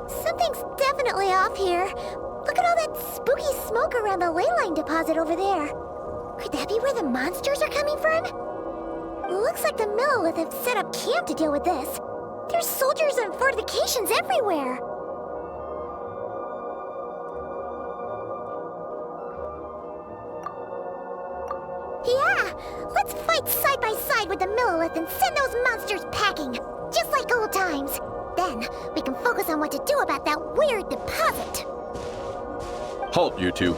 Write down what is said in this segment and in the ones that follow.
Something's definitely off here. Look at all that spooky smoke around the ley line deposit over there. Could that be where the monsters are coming from? Looks like the Millilith have set up camp to deal with this. There's soldiers and fortifications everywhere. Yeah, let's fight side by side with the Millilith and send those monsters packing, just like old times. Then, we can focus on what to do about that weird deposit. Halt, you two.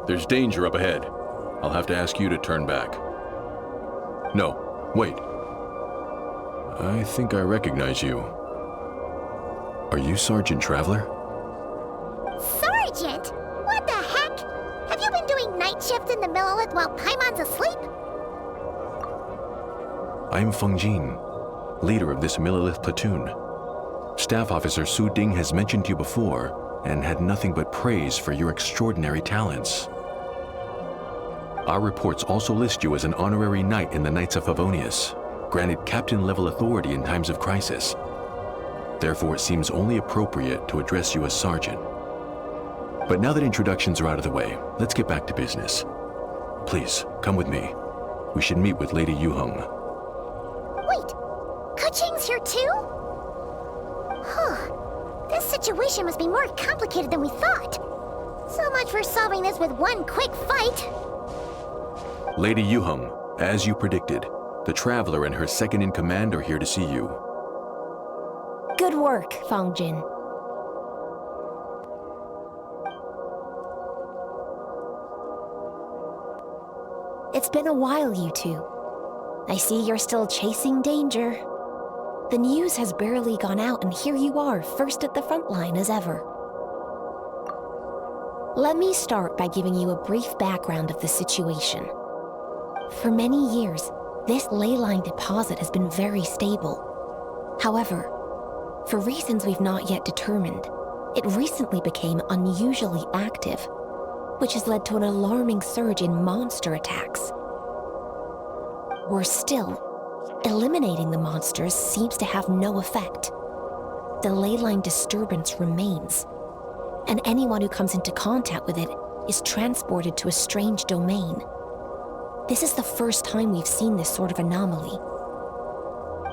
There's danger up ahead. I'll have to ask you to turn back. No, wait. I think I recognize you. Are you Sergeant Traveler? Sergeant? What the heck? Have you been doing night shift in the Millilith while Paimon's asleep? I'm Feng Jin, leader of this Millilith platoon. Staff Officer Su Ding has mentioned you before and had nothing but praise for your extraordinary talents. Our reports also list you as an honorary knight in the Knights of Favonius, granted captain-level authority in times of crisis. Therefore, it seems only appropriate to address you as Sergeant. But now that introductions are out of the way, let's get back to business. Please, come with me. We should meet with Lady Yuheng. Wait, Kuching's here too? Huh. This situation must be more complicated than we thought. So much for solving this with one quick fight. Lady Yuheng, as you predicted, the Traveler and her second-in-command are here to see you. Good work, Feng Jin. It's been a while, you two. I see you're still chasing danger. The news has barely gone out, and here you are, first at the front line as ever. Let me start by giving you a brief background of the situation. For many years, this ley line deposit has been very stable. However, for reasons we've not yet determined, it recently became unusually active, which has led to an alarming surge in monster attacks. Worse still, eliminating the monsters seems to have no effect. The ley line disturbance remains, and anyone who comes into contact with it is transported to a strange domain. This is the first time we've seen this sort of anomaly.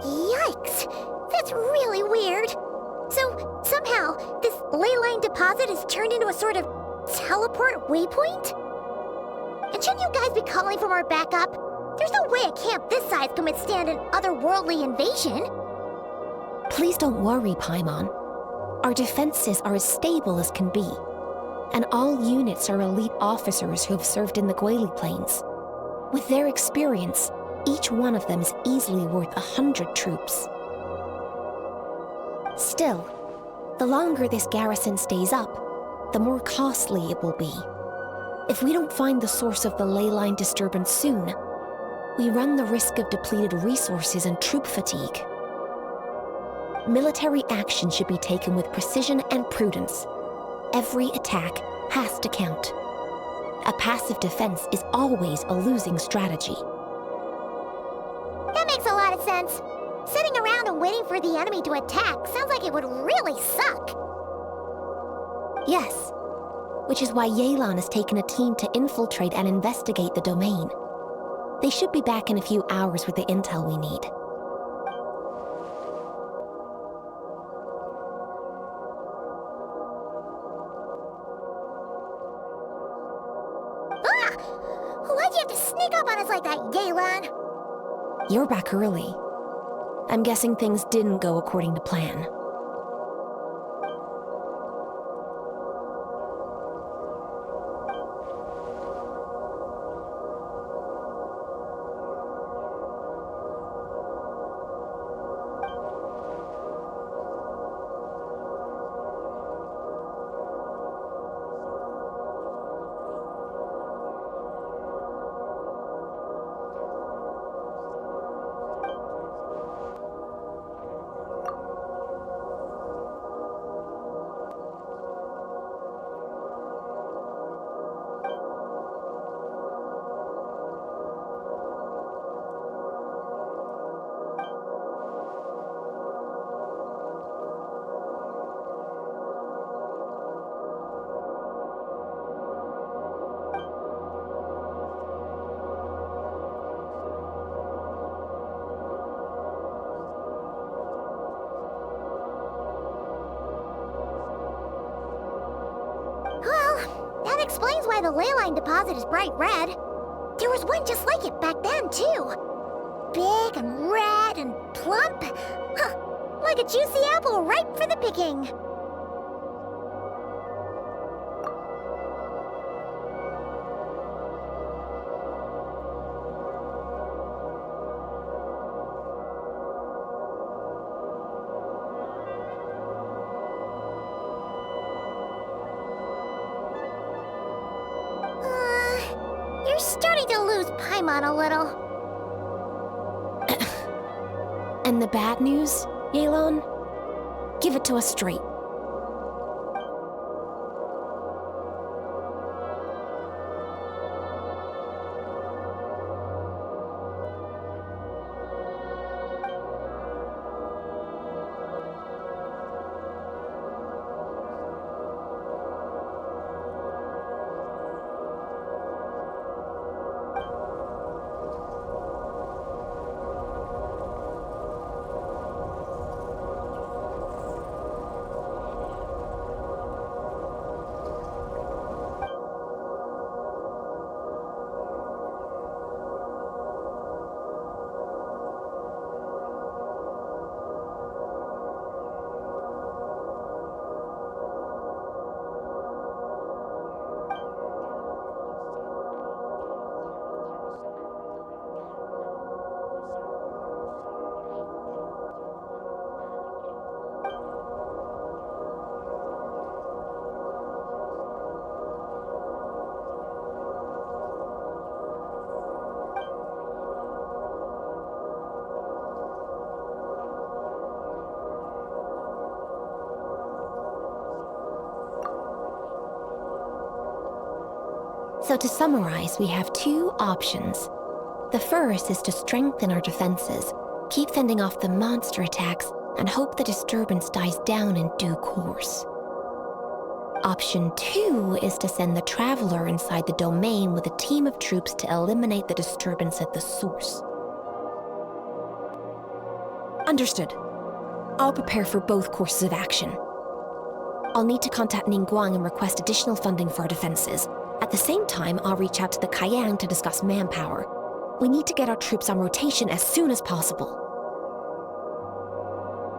Yikes! That's really weird. So, somehow, this ley line deposit is turned into a sort of teleport waypoint? And shouldn't you guys be calling for more backup? There's no way a camp this size can withstand an otherworldly invasion. Please don't worry, Paimon. Our defenses are as stable as can be, and all units are elite officers who have served in the Guili Plains. With their experience, each one of them is easily worth 100 troops. Still, the longer this garrison stays up, the more costly it will be. If we don't find the source of the ley line disturbance soon, we run the risk of depleted resources and troop fatigue. Military action should be taken with precision and prudence. Every attack has to count. A passive defense is always a losing strategy. That makes a lot of sense. Sitting around and waiting for the enemy to attack sounds like it would really suck. Yes, which is why Yelan has taken a team to infiltrate and investigate the domain. They should be back in a few hours with the intel we need. Ah! Why'd you have to sneak up on us like that, Yelan? You're back early. I'm guessing things didn't go according to plan. explains why the ley line deposit is bright red. There was one just like it back then, too. Big and red and plump. Huh, like a juicy apple ripe for the picking. You're starting to lose Paimon a little. And the bad news, Yelan? Give it to us straight. So to summarize, we have two options. The first is to strengthen our defenses, keep fending off the monster attacks, and hope the disturbance dies down in due course. Option 2 is to send the Traveler inside the domain with a team of troops to eliminate the disturbance at the source. Understood. I'll prepare for both courses of action. I'll need to contact Ningguang and request additional funding for our defenses. At the same time, I'll reach out to the Kayang to discuss manpower. We need to get our troops on rotation as soon as possible.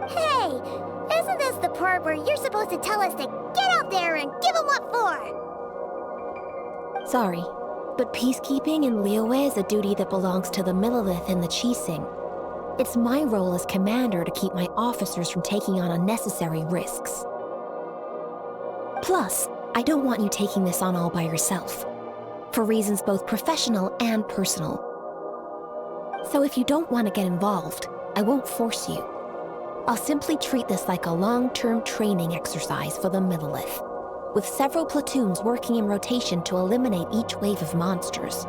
Hey, isn't this the part where you're supposed to tell us to get out there and give them what for? Sorry, but peacekeeping in Liyue is a duty that belongs to the Millelith and the Qixing. It's my role as commander to keep my officers from taking on unnecessary risks. Plus, I don't want you taking this on all by yourself, for reasons both professional and personal. So if you don't want to get involved, I won't force you. I'll simply treat this like a long-term training exercise for the Millelith, with several platoons working in rotation to eliminate each wave of monsters.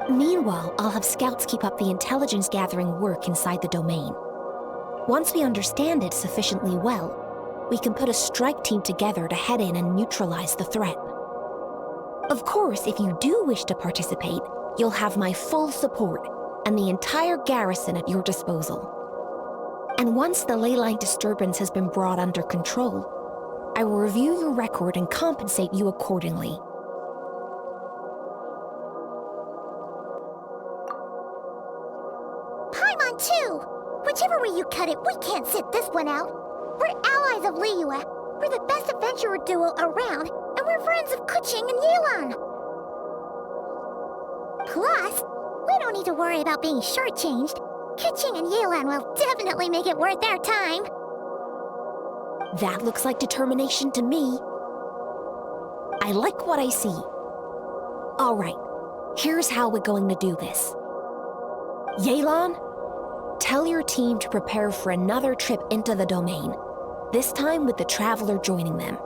Meanwhile, I'll have scouts keep up the intelligence-gathering work inside the domain. Once we understand it sufficiently well, we can put a strike team together to head in and neutralize the threat. Of course, if you do wish to participate, you'll have my full support and the entire garrison at your disposal. And once the ley line disturbance has been brought under control, I will review your record and compensate you accordingly. Paimon too! Whichever way you cut it, we can't sit this one out. We're allies of Liyue. We're the best adventurer duo around, and we're friends of Keqing and Yelan. Plus, we don't need to worry about being shortchanged. Keqing and Yelan will definitely make it worth their time. That looks like determination to me. I like what I see. All right, here's how we're going to do this. Yelan, tell your team to prepare for another trip into the domain, this time with the Traveler joining them.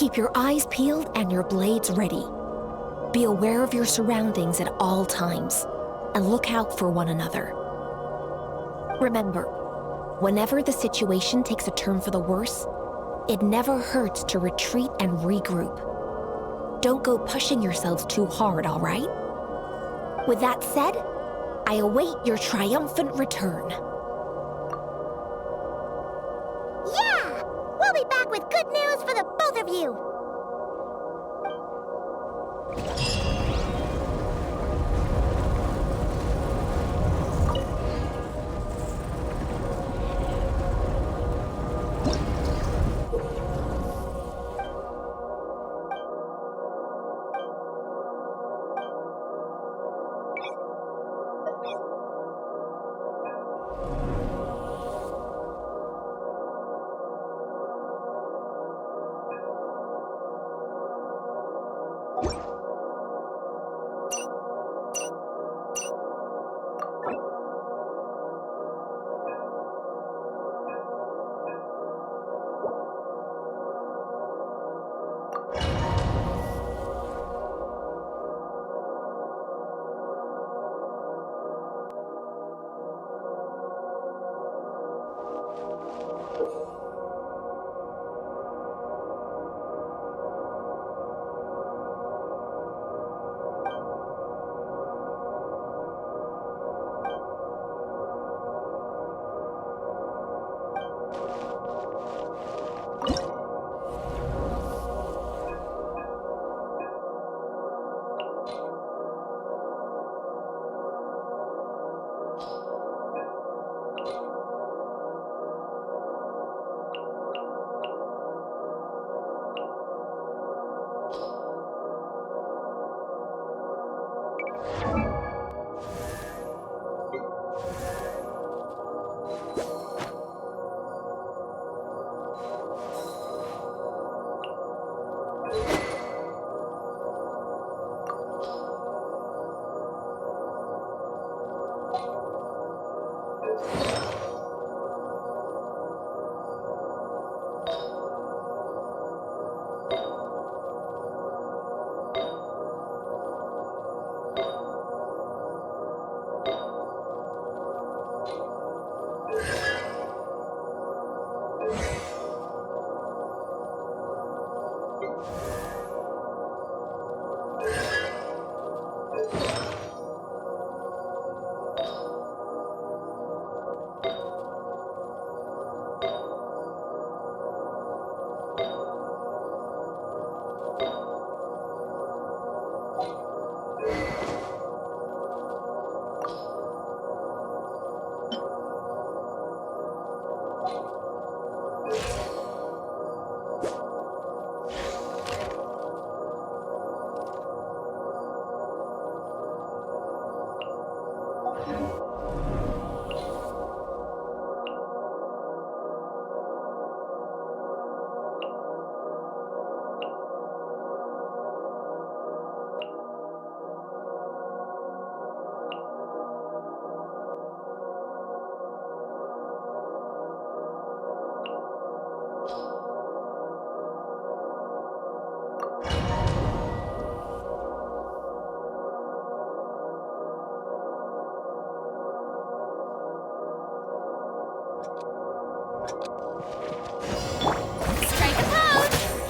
Keep your eyes peeled and your blades ready. Be aware of your surroundings at all times, and look out for one another. Remember, whenever the situation takes a turn for the worse, it never hurts to retreat and regroup. Don't go pushing yourselves too hard, all right? With that said, I await your triumphant return. Yeah! We'll be back with good news for the both of you!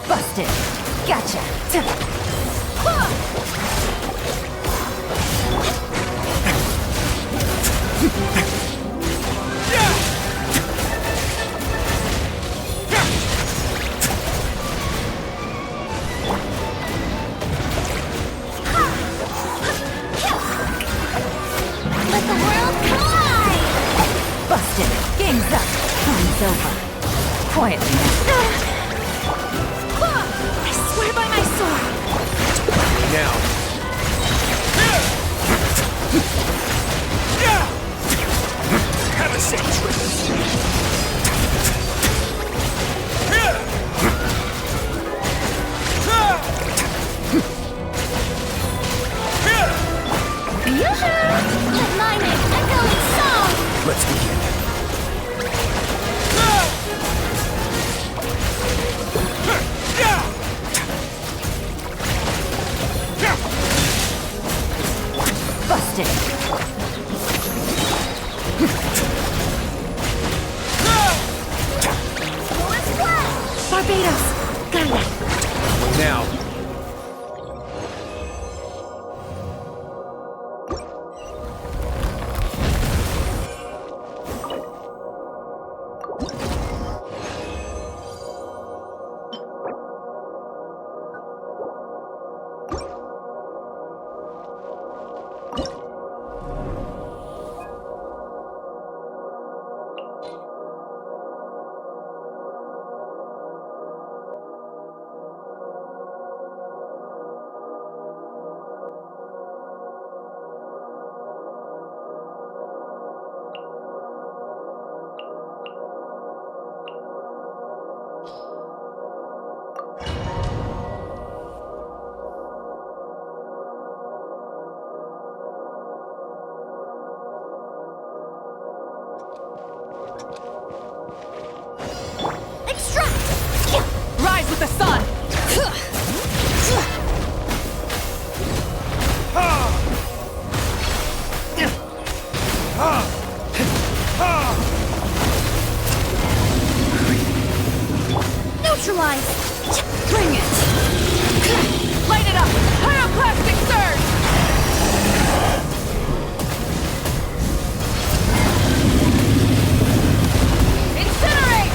Busted. Gotcha. Let the world collide! Busted. Game's up. Time's over. Quietly now. I swear by my sword! Now. Have a safe trip. Let mine make echoing song! Let's begin. Neutralize! Bring it! Light it up! Pyroclastic surge! Incinerate!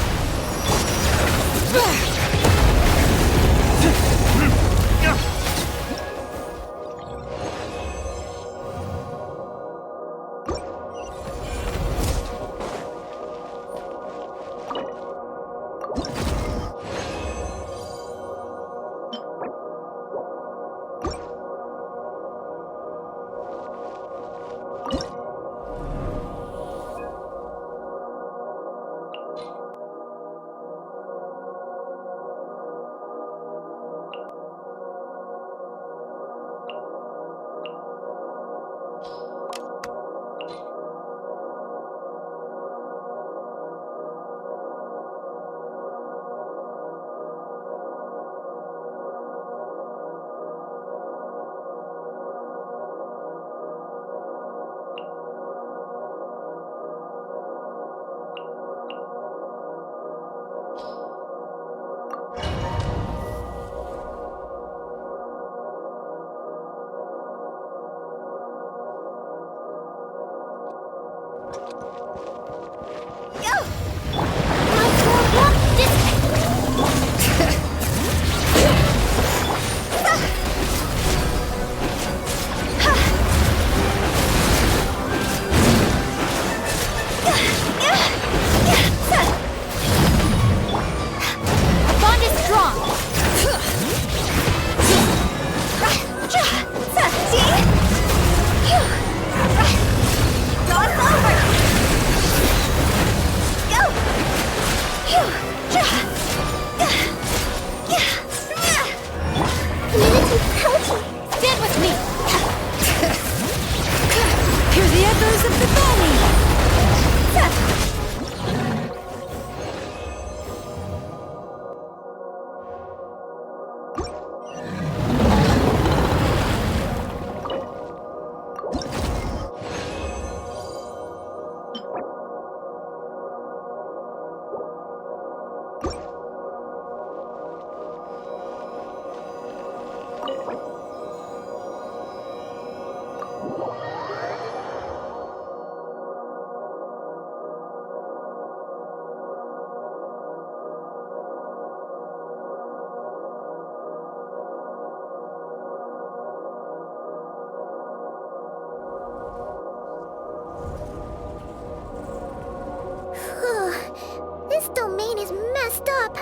This domain is messed up.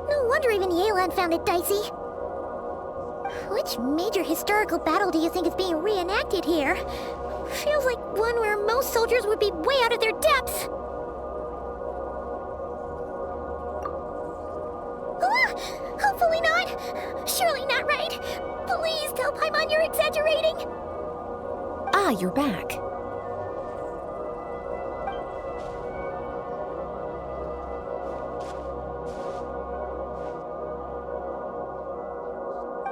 No wonder even Yelan found it dicey. Which major historical battle do you think is being reenacted here? Feels like one where most soldiers would be way out of their depths. Hopefully not. Surely not right. Please tell Paimon you're exaggerating. Ah, you're back.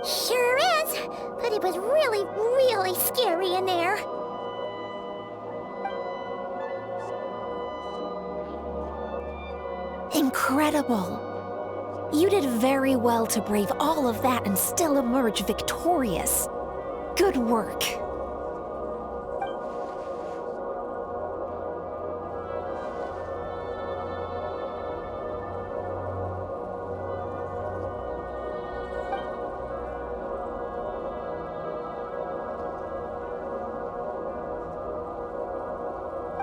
Sure is, but it was really, really scary in there. Incredible. You did very well to brave all of that and still emerge victorious. Good work.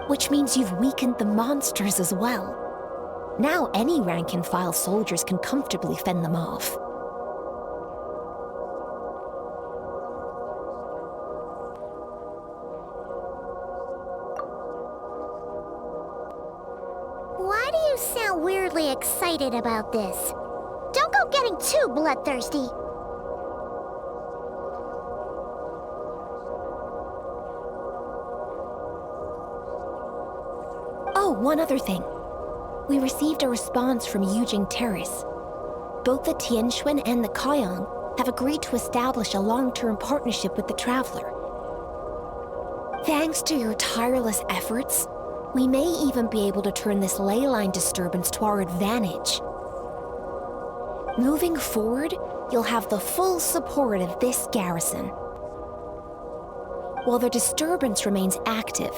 Which means you've weakened the monsters as well. Now any rank-and-file soldiers can comfortably fend them off. Why do you sound weirdly excited about this? Don't go getting too bloodthirsty. Oh, one other thing. We received a response from Yujing Terrace. Both the Tianxuan and the Kaiyang have agreed to establish a long-term partnership with the Traveler. Thanks to your tireless efforts, we may even be able to turn this ley line disturbance to our advantage. Moving forward, you'll have the full support of this garrison. While the disturbance remains active,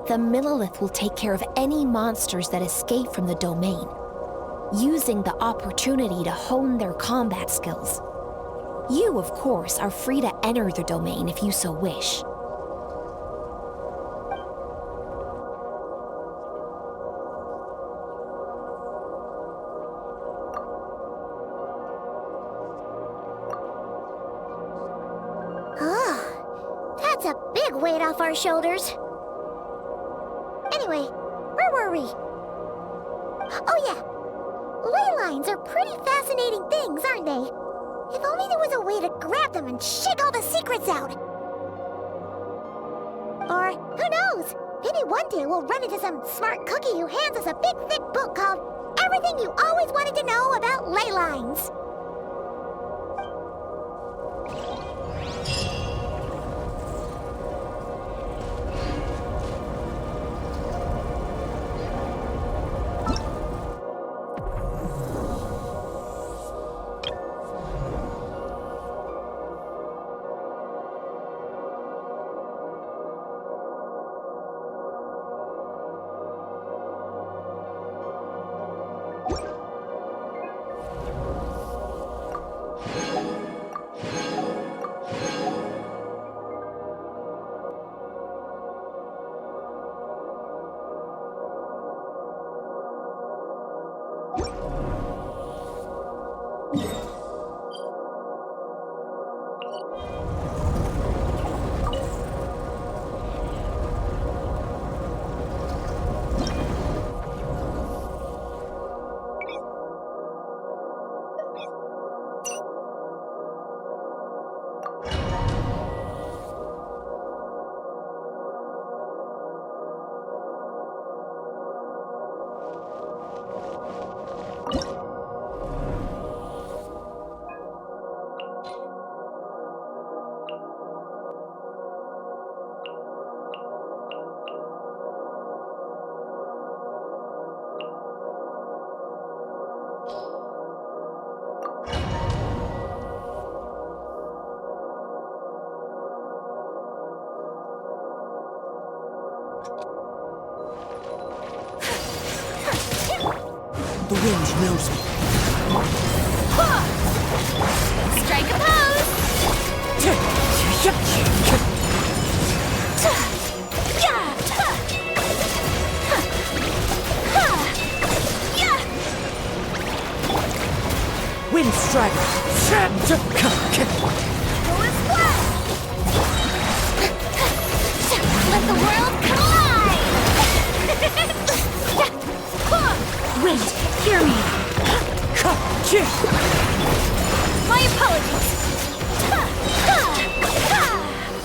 the Millelith will take care of any monsters that escape from the domain, using the opportunity to hone their combat skills. You, of course, are free to enter the domain if you so wish. That's a big weight off our shoulders. Anyway, where were we? Oh yeah, ley lines are pretty fascinating things, aren't they? If only there was a way to grab them and shake all the secrets out. Or, who knows? Maybe one day we'll run into some smart cookie who hands us a big thick book called Everything You Always Wanted to Know About Ley Lines. The wind knows me. Strike a pose! Wind strike. Let the world collide! Wait, hear me. My apologies.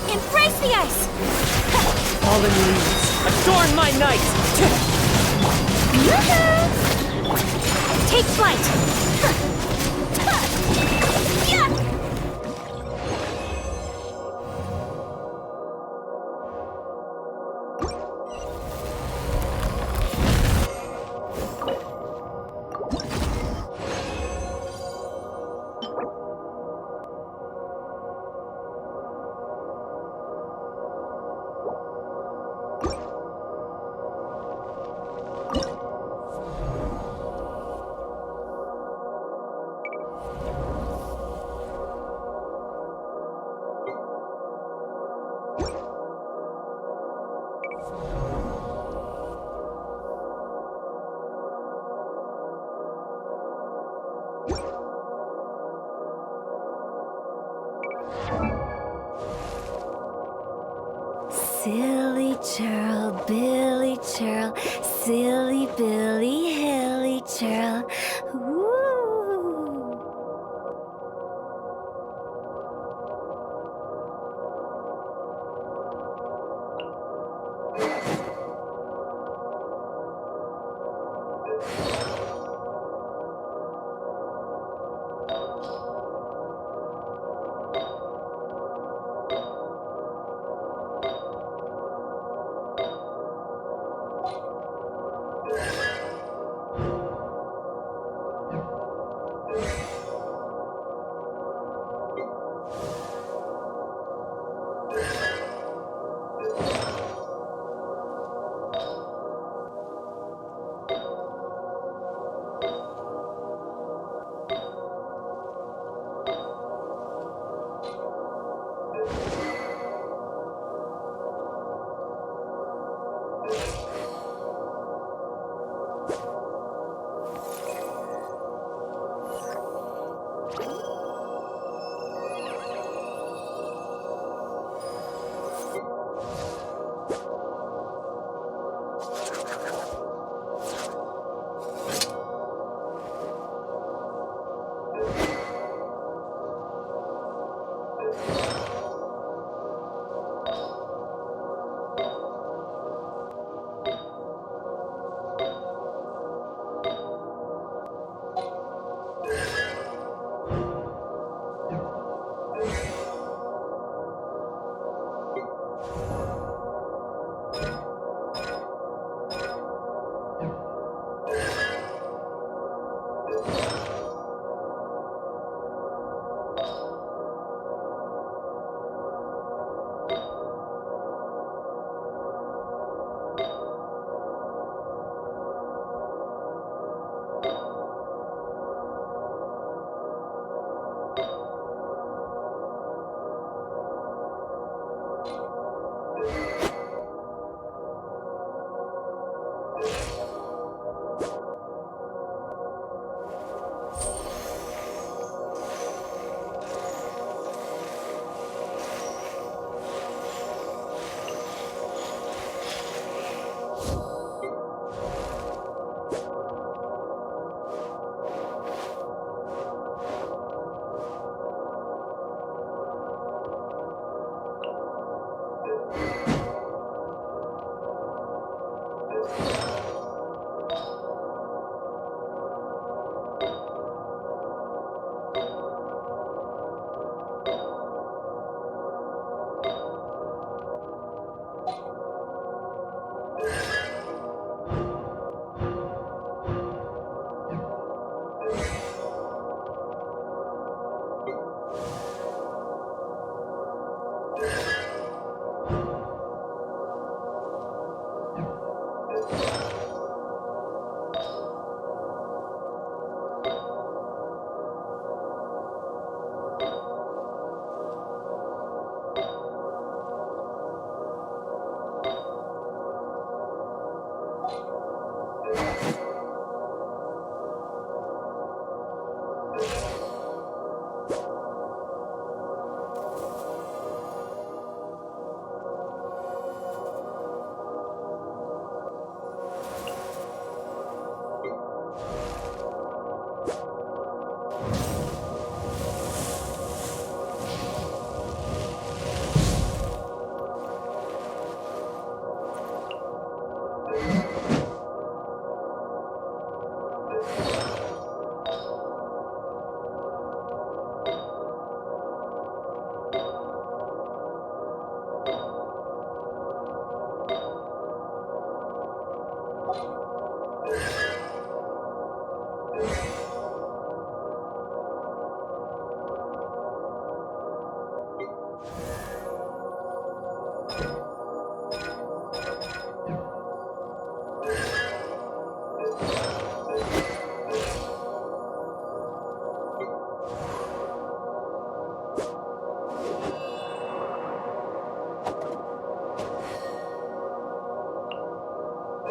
Embrace the ice. Fallen leaves, adorn my night. Take flight. Silly churl, Billy churl, silly Billy, hilly churl. Woo!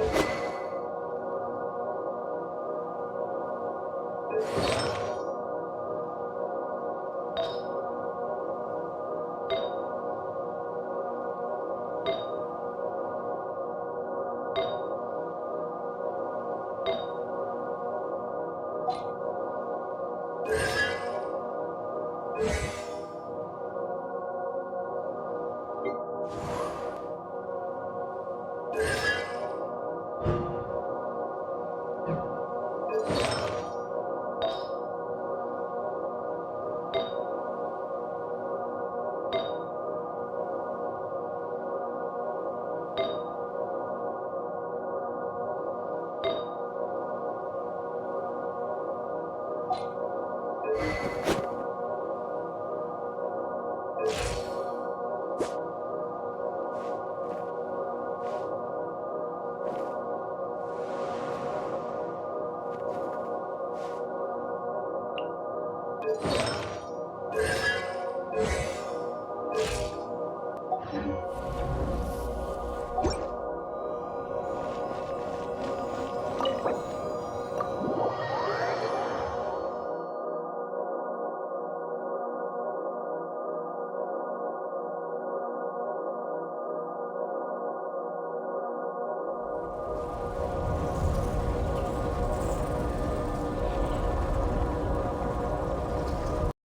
you